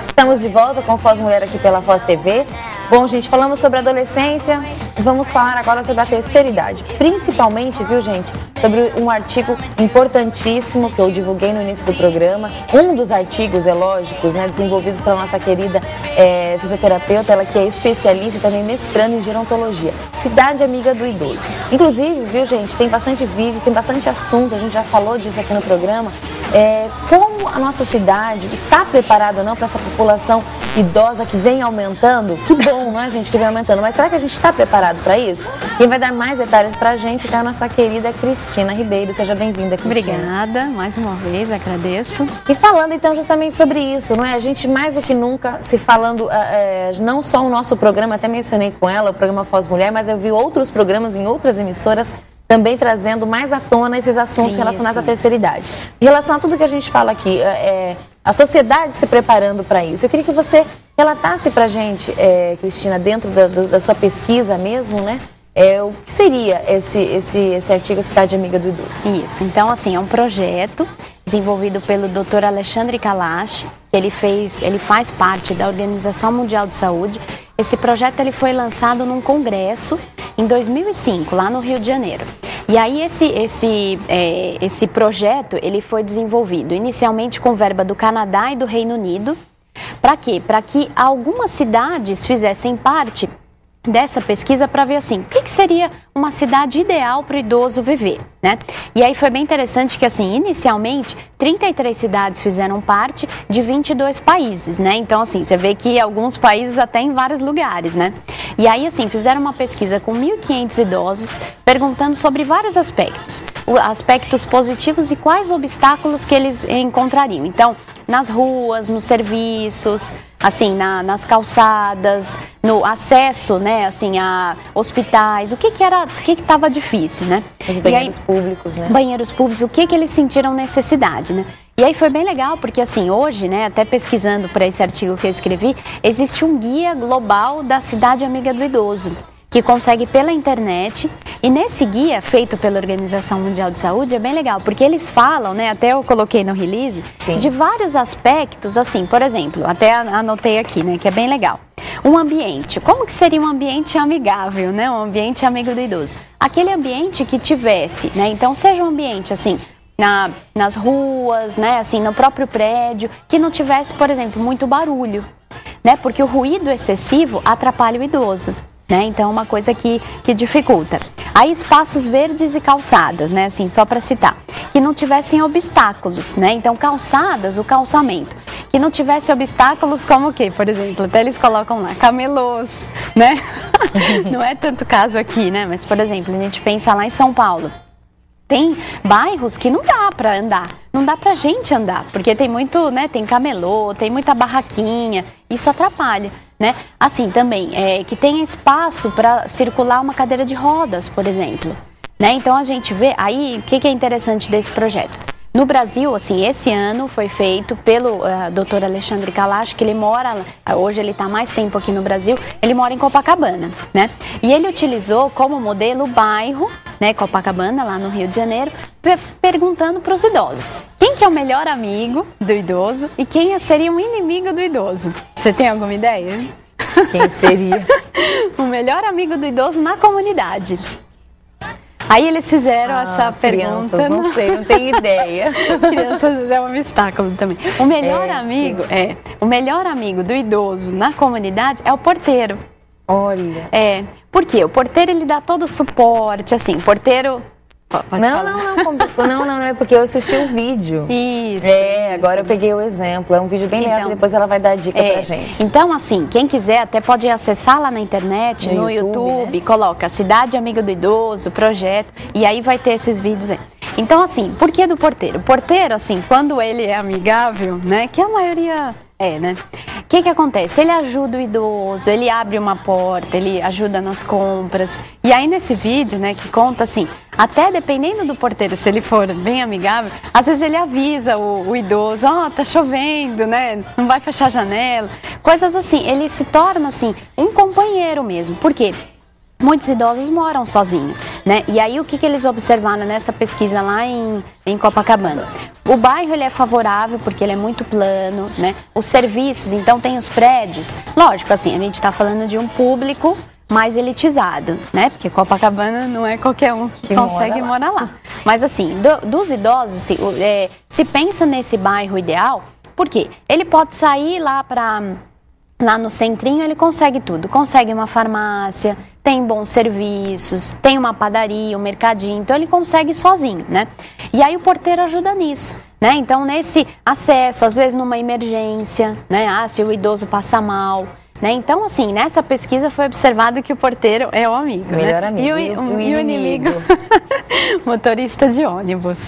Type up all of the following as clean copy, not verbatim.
Estamos de volta com Foz Mulher aqui pela Foz TV. Bom, gente, falamos sobre adolescência, vamos falar agora sobre a terceira idade. Principalmente, viu, gente, sobre um artigo importantíssimo que eu divulguei no início do programa. Um dos artigos, é lógico, né, desenvolvidos pela nossa querida fisioterapeuta, ela que é especialista e também mestrando em gerontologia. Cidade amiga do idoso. Inclusive, viu, gente, tem bastante vídeo, tem bastante assunto, a gente já falou disso aqui no programa. Como a nossa cidade está preparada ou não para essa população idosa que vem aumentando? Que bom, não é, gente, que vem aumentando, mas será que a gente está preparado para isso? Quem vai dar mais detalhes para a gente é a nossa querida Cristina Ribeiro. Seja bem-vinda, Cristina. Obrigada, mais uma vez, agradeço. E falando então justamente sobre isso, não é? A gente mais do que nunca se falando, não só o nosso programa, até mencionei com ela, o programa Foz Mulher, mas eu vi outros programas em outras emissoras também trazendo mais à tona esses assuntos relacionados à terceira idade. Em relação a tudo que a gente fala aqui, a sociedade se preparando para isso. Eu queria que você relatasse para a gente, Cristina, dentro da sua pesquisa mesmo, né? O que seria esse artigo Cidade Amiga do Idoso? Isso, então assim, é um projeto desenvolvido pelo Dr. Alexandre Kalash, ele faz parte da Organização Mundial de Saúde. Esse projeto ele foi lançado num congresso em 2005, lá no Rio de Janeiro. E aí esse projeto ele foi desenvolvido inicialmente com verba do Canadá e do Reino Unido. Para quê? Para que algumas cidades fizessem parte dessa pesquisa para ver assim, o que seria uma cidade ideal para o idoso viver, né? E aí foi bem interessante que assim, inicialmente, 33 cidades fizeram parte de 22 países, né? Então assim, você vê que alguns países até em vários lugares, né? E aí assim, fizeram uma pesquisa com 1.500 idosos, perguntando sobre vários aspectos positivos e quais obstáculos que eles encontrariam. Então, nas ruas, nos serviços, assim, nas calçadas, no acesso, né, assim, a hospitais, o que estava difícil, né? Os banheiros públicos, né? Banheiros públicos, o que eles sentiram necessidade, né? E aí foi bem legal, porque assim, hoje, né, até pesquisando para esse artigo que eu escrevi, existe um guia global da Cidade Amiga do Idoso, que consegue pela internet, e nesse guia feito pela Organização Mundial de Saúde é bem legal, porque eles falam, né, até eu coloquei no release, de vários aspectos, assim, por exemplo, até anotei aqui, né, que é bem legal. Um ambiente, como que seria um ambiente amigável, né, um ambiente amigo do idoso? Aquele ambiente que tivesse, né, então seja um ambiente, assim, nas ruas, né, assim, no próprio prédio, que não tivesse, por exemplo, muito barulho, né, porque o ruído excessivo atrapalha o idoso. Né? Então, uma coisa que dificulta. Aí, espaços verdes e calçadas, né? Assim, só para citar. Que não tivessem obstáculos, né? Então, calçadas, o calçamento. Que não tivesse obstáculos como o quê? Por exemplo, até eles colocam lá, camelôs, né? Não é tanto caso aqui, né? Mas, por exemplo, a gente pensa lá em São Paulo. Tem bairros que não dá para andar, não dá pra gente andar, porque tem muito, né, tem camelô, tem muita barraquinha, isso atrapalha, né? Assim, também, que tem espaço para circular uma cadeira de rodas, por exemplo, né? Então a gente vê, aí, o que é interessante desse projeto? No Brasil, assim, esse ano foi feito pelo Dr. Alexandre Kalash, que ele mora, hoje ele está mais tempo aqui no Brasil, ele mora em Copacabana, né? E ele utilizou como modelo o bairro, né, Copacabana, lá no Rio de Janeiro, perguntando para os idosos, quem que é o melhor amigo do idoso e quem seria um inimigo do idoso? Você tem alguma ideia? Quem seria? O melhor amigo do idoso na comunidade. Aí eles fizeram essa pergunta. Não sei, não tenho ideia. Crianças é um obstáculo também. O melhor amigo do idoso na comunidade é o porteiro. Olha. Por quê? O porteiro ele dá todo o suporte, assim, o porteiro... Não, é porque eu assisti o vídeo. Isso. Agora eu peguei o exemplo. É um vídeo bem legal, depois ela vai dar dica pra gente. Então, assim, quem quiser até pode acessar lá na internet, no YouTube, né? Coloca Cidade Amiga do Idoso, projeto, e aí vai ter esses vídeos aí. Então, assim, por que do porteiro? O porteiro, assim, quando ele é amigável, né, que a maioria né? O que acontece? Ele ajuda o idoso, ele abre uma porta, ele ajuda nas compras. E aí nesse vídeo, né, que conta assim, até dependendo do porteiro, se ele for bem amigável, às vezes ele avisa o idoso, tá chovendo, né, não vai fechar a janela. Coisas assim, ele se torna assim, um companheiro mesmo. Por quê? Muitos idosos moram sozinhos, né? E aí o que eles observaram nessa pesquisa lá em Copacabana? O bairro ele é favorável porque ele é muito plano, né? Os serviços, então tem os prédios. Lógico, assim, a gente está falando de um público mais elitizado, né? Porque Copacabana não é qualquer um que consegue morar lá. Mas assim, dos idosos, se pensa nesse bairro ideal, por quê? Ele pode sair lá no centrinho, ele consegue tudo. Consegue uma farmácia, tem bons serviços, tem uma padaria, um mercadinho, então ele consegue sozinho, né? E aí o porteiro ajuda nisso, né? Então nesse acesso, às vezes numa emergência, né? Ah, se o idoso passa mal, né? Então assim, nessa pesquisa foi observado que o porteiro é o amigo, melhor né? amigo. E o inimigo? Motorista de ônibus.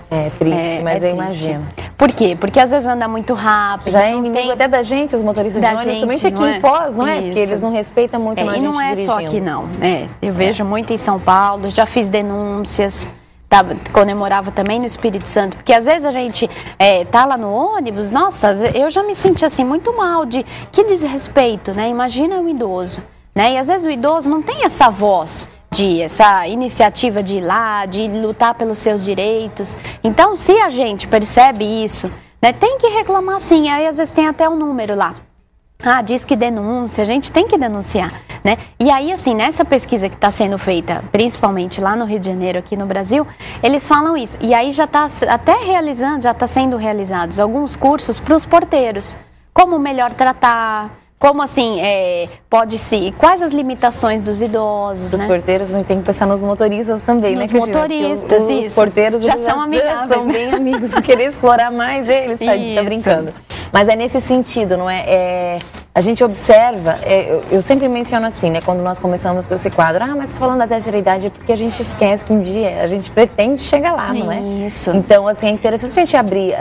É triste, mas eu imagino. Por quê? Porque às vezes anda muito rápido. Já é inimigo até da gente, os motoristas de ônibus, principalmente aqui em Foz, não é? Porque eles não respeitam muito nós, e não é dirigindo. só aqui não, eu vejo muito em São Paulo, já fiz denúncias, quando eu morava também no Espírito Santo, porque às vezes a gente tá lá no ônibus, nossa, eu já me senti assim muito mal, que desrespeito, né? Imagina um idoso, né? E às vezes o idoso não tem essa voz, essa iniciativa de ir lá, de lutar pelos seus direitos. Então, se a gente percebe isso, né, tem que reclamar sim. Aí às vezes tem até um número lá. Ah, diz que denúncia, a gente tem que denunciar, né? E aí, assim, nessa pesquisa que está sendo feita, principalmente lá no Rio de Janeiro, aqui no Brasil, eles falam isso. E aí já está já está sendo realizados alguns cursos para os porteiros. Como melhor tratar, como assim, quais as limitações dos idosos, os porteiros, tem que pensar nos motoristas também, nos né, Cristina? motoristas, os porteiros já são amigáveis, são bem amigos, querer explorar mais eles, tá brincando. Mas é nesse sentido, não é? A gente observa, eu sempre menciono assim, né, quando nós começamos com esse quadro, mas falando da terceira idade é porque a gente esquece que um dia a gente pretende chegar lá, não é? Isso. Então, assim, é interessante a gente abrir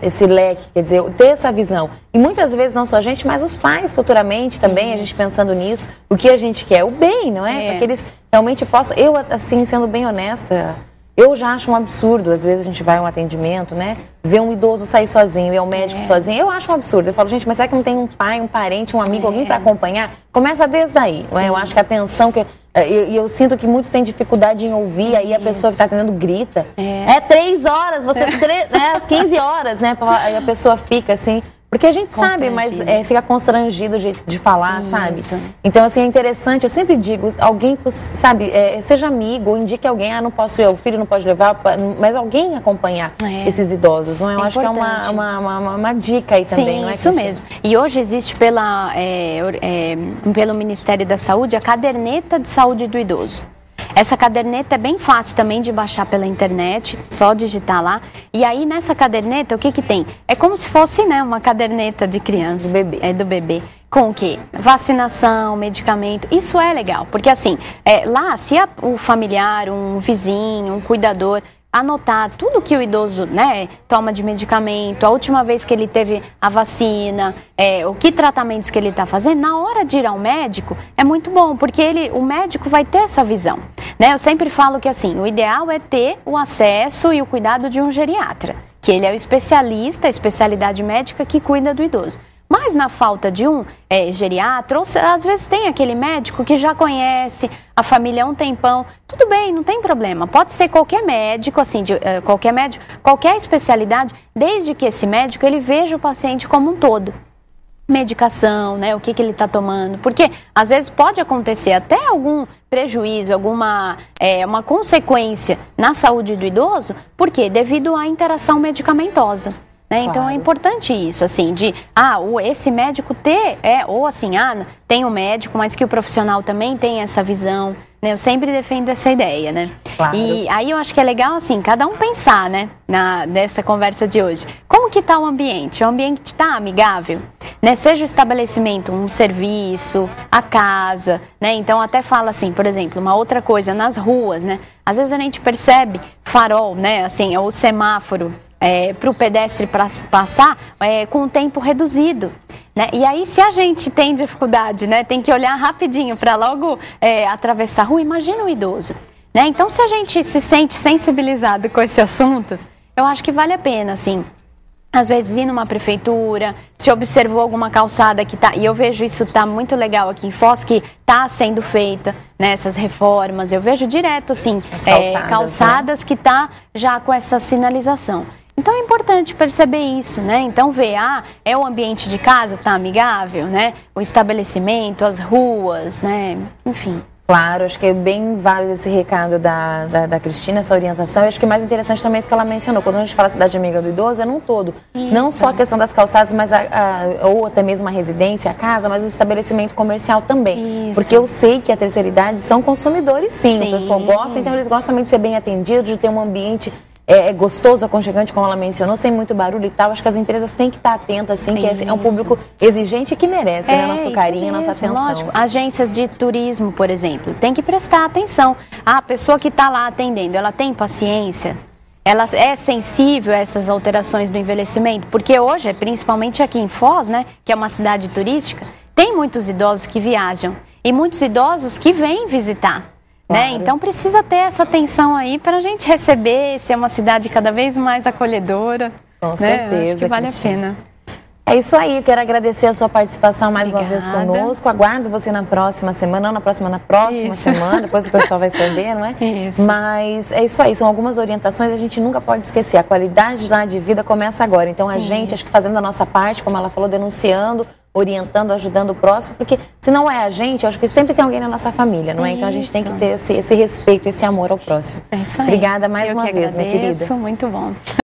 esse leque, quer dizer, ter essa visão. E muitas vezes não só a gente, mas os pais futuramente também, a gente pensando nisso, o que a gente quer, o bem, não é? Para que eles realmente possam, eu assim, sendo bem honesta, eu já acho um absurdo, às vezes a gente vai a um atendimento, né, ver um idoso sair sozinho, ir ao médico sozinho, eu acho um absurdo. Eu falo, gente, mas será que não tem um pai, um parente, um amigo, alguém para acompanhar? Começa desde aí, não é? Eu acho que a atenção, eu sinto que muitos têm dificuldade em ouvir, aí a pessoa que está atendendo grita. 3 horas, às 15 horas, né, aí a pessoa fica assim... Porque a gente sabe, mas fica constrangido o jeito de falar, sabe? Então, assim, é interessante, eu sempre digo, alguém, sabe, seja amigo, ou indique alguém, não posso ir, o filho não pode levar, mas alguém acompanhar esses idosos, não é? Eu acho que é uma dica aí também, não é? Isso mesmo. E hoje existe pelo Ministério da Saúde a caderneta de saúde do idoso. Essa caderneta é bem fácil também de baixar pela internet, só digitar lá. E aí nessa caderneta o que tem? É como se fosse, né, uma caderneta de criança. Do bebê. Do bebê. Com o quê? Vacinação, medicamento. Isso é legal, porque assim, lá se o familiar, um vizinho, um cuidador anotar tudo que o idoso, né, toma de medicamento, a última vez que ele teve a vacina, o que tratamentos que ele está fazendo, na hora de ir ao médico, é muito bom, porque o médico vai ter essa visão. Né? Eu sempre falo que assim, o ideal é ter o acesso e o cuidado de um geriatra, que ele é o especialista, a especialidade médica que cuida do idoso. Mas na falta de um geriatra, ou às vezes tem aquele médico que já conhece a família há um tempão, tudo bem, não tem problema. Pode ser qualquer médico, assim, qualquer médico, qualquer especialidade, desde que esse médico ele veja o paciente como um todo. Medicação, né, o que ele está tomando, porque às vezes pode acontecer até algum prejuízo, uma consequência na saúde do idoso, porque devido à interação medicamentosa. Né? Claro. Então é importante isso, assim, esse médico ter, ou assim, tem um médico, mas que o profissional também tem essa visão, né? Eu sempre defendo essa ideia, né? Claro. E aí eu acho que é legal, assim, cada um pensar, né, nessa conversa de hoje. Como que está o ambiente? O ambiente está amigável? Né? Seja o estabelecimento, um serviço, a casa, né? Então até fala assim, por exemplo, uma outra coisa, nas ruas, né? Às vezes a gente percebe farol, né, assim, o semáforo, para o pedestre passar com um tempo reduzido. Né? E aí, se a gente tem dificuldade, né, tem que olhar rapidinho para logo atravessar a rua, imagina o idoso. Né? Então, se a gente se sente sensibilizado com esse assunto, eu acho que vale a pena, assim, às vezes ir numa prefeitura, se observou alguma calçada que tá, e eu vejo isso tá muito legal aqui em Foz, que tá sendo feita, né, essas reformas, eu vejo direto, assim, calçadas, né, que tá já com essa sinalização. Então é importante perceber isso, né? Então ver, é o ambiente de casa, tá amigável, né? O estabelecimento, as ruas, né? Enfim. Claro, acho que é bem válido esse recado da Cristina, essa orientação. Eu acho que o mais interessante também é isso que ela mencionou. Quando a gente fala cidade amiga do idoso, é num todo. Isso. Não só a questão das calçadas, mas ou até mesmo a residência, a casa, mas o estabelecimento comercial também. Isso. Porque eu sei que a terceira idade são consumidores, sim. O pessoal gosta, então eles gostam também de ser bem atendidos, de ter um ambiente gostoso, aconchegante, como ela mencionou, sem muito barulho e tal. Acho que as empresas têm que estar atentas, assim, que é um público exigente e que merece, né, nosso carinho, nossa atenção. Lógico. Agências de turismo, por exemplo, tem que prestar atenção. A pessoa que está lá atendendo, ela tem paciência? Ela é sensível a essas alterações do envelhecimento? Porque hoje, principalmente aqui em Foz, né, que é uma cidade turística, tem muitos idosos que viajam e muitos idosos que vêm visitar. Claro. Né? Então precisa ter essa atenção aí para a gente receber, ser uma cidade cada vez mais acolhedora. Com certeza. Acho que vale a pena. É isso aí, eu quero agradecer a sua participação mais uma vez conosco. Aguardo você na próxima semana, na próxima semana, depois o pessoal vai saber, não é? Isso. Mas é isso aí, são algumas orientações, a gente nunca pode esquecer. A qualidade lá de vida começa agora. Então a gente, acho que fazendo a nossa parte, como ela falou, denunciando, orientando, ajudando o próximo, porque se não é a gente, eu acho que sempre tem alguém na nossa família, não é? Então a gente tem que ter esse respeito, esse amor ao próximo. É isso aí. Obrigada mais uma vez, minha querida. Muito bom.